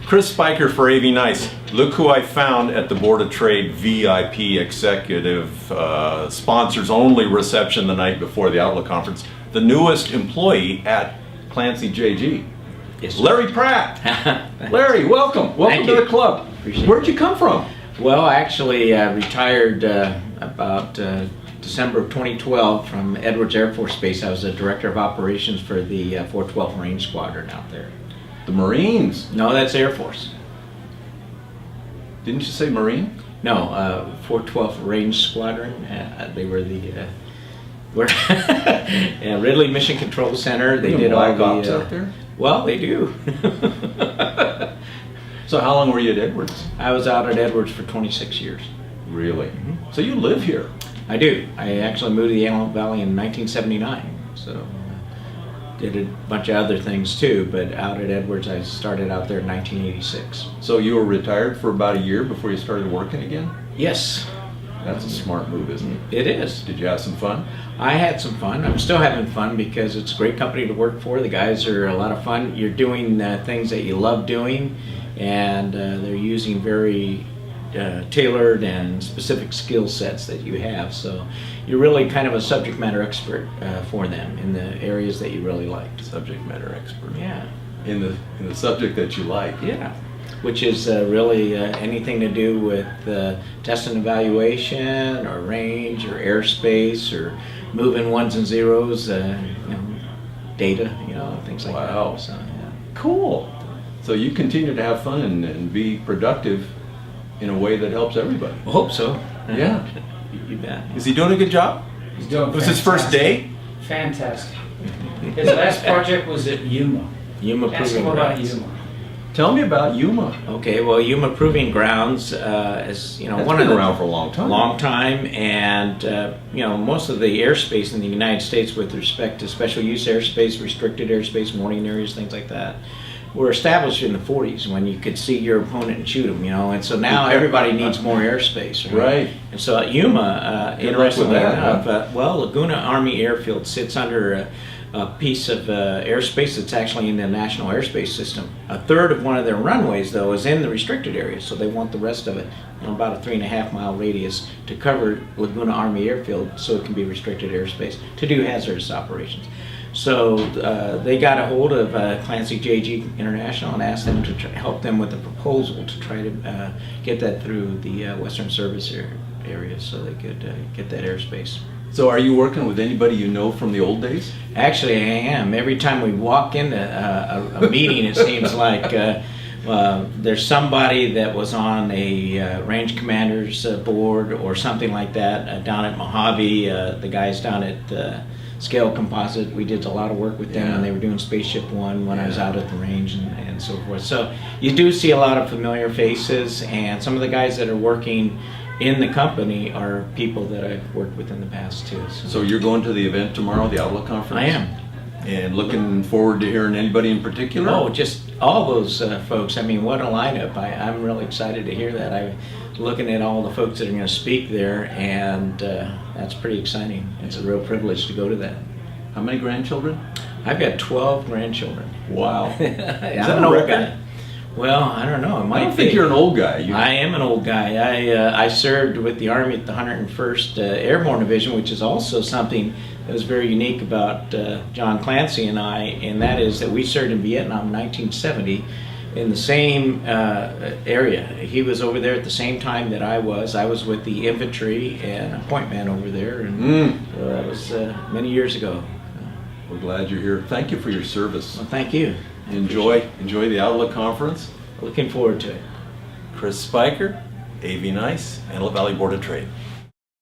Chris Spiker for AV Nice. Look who I found at the Board of Trade VIP executive sponsors only reception the night before the Outlook conference. The newest employee at ClancyJG. Yes, Larry Pratt. Larry, welcome. Welcome to the club. Where'd you come from? Well, I actually retired about December of 2012 from Edwards Air Force Base. I was the Director of Operations for the 412 Marine Squadron out there. The Marines. No, that's Air Force. Didn't you say Marine? No, 412 Range Squadron. They were the Ridley Mission Control Center. They did all the ops out there. Well, they do. So how long were you at Edwards? I was out at Edwards for 26 years. Really? Mm-hmm. So you live here? I do. I actually moved to the Antelope Valley in 1979. So did a bunch of other things too, but out at Edwards I started out there in 1986. So you were retired for about a year before you started working again? Yes. That's a smart move, isn't it? It is. Did you have some fun? I had some fun. I'm still having fun because it's a great company to work for. The guys are a lot of fun. You're doing things that you love doing, and they're using very tailored and specific skill sets that you have. So you're really kind of a subject matter expert for them in the areas that you really like. Subject matter expert. Yeah. In the subject that you like. Yeah. Which is really anything to do with test and evaluation, or range, or airspace, or moving ones and zeros, data, things like that. So, yeah. Cool. So you continue to have fun and be productive in a way that helps everybody. I hope so. Yeah. You bet. Is he doing a good job? He's doing Was his first day? Fantastic. His last project was at Yuma. Yuma Ask Proving him about Grounds. Yuma. Tell me about Yuma. Okay, well, Yuma Proving Grounds is That's one been of the around for a long time. Long time, and most of the airspace in the United States, with respect to special use airspace, restricted airspace, warning areas, things like that, were established in the 40s when you could see your opponent and shoot them, and so now everybody needs more airspace, right? And so at Yuma, interestingly that, enough, Laguna Army Airfield sits under a piece of airspace that's actually in the National Airspace System. A third of one of their runways, though, is in the restricted area, so they want the rest of it, about a 3.5-mile radius, to cover Laguna Army Airfield so it can be restricted airspace to do hazardous operations. So they got a hold of ClancyJG International and asked them to help them with a proposal to try to get that through the Western Service area so they could get that airspace. So are you working with anybody you know from the old days? Actually, I am. Every time we walk into a meeting, it seems like there's somebody that was on a range commander's board or something like that down at Mojave. The guys down at Scale Composite, we did a lot of work with them when they were doing Spaceship One when I was out at the range and so forth. So you do see a lot of familiar faces, and some of the guys that are working in the company are people that I've worked with in the past too. So you're going to the event tomorrow, the Outlook conference? I am. And looking forward to hearing anybody in particular? Oh, just all those folks. I mean, what a lineup. I'm really excited to hear that. I'm looking at all the folks that are going to speak there, and that's pretty exciting. It's a real privilege to go to that. How many grandchildren? I've got 12 grandchildren. Wow. Is that an old guy? Well, I don't know. It might I don't think you're an old guy. I am an old guy. I served with the Army at the 101st Airborne Division, which is also something that was very unique about John Clancy and I, and that is that we served in Vietnam in 1970 in the same area. He was over there at the same time that I was. I was with the infantry and a point man over there, and so that was many years ago. We're glad you're here. Thank you for your service. Well, thank you. Enjoy the Outlook conference. Looking forward to it. Chris Spiker, AV Nice, Antelope Valley Board of Trade.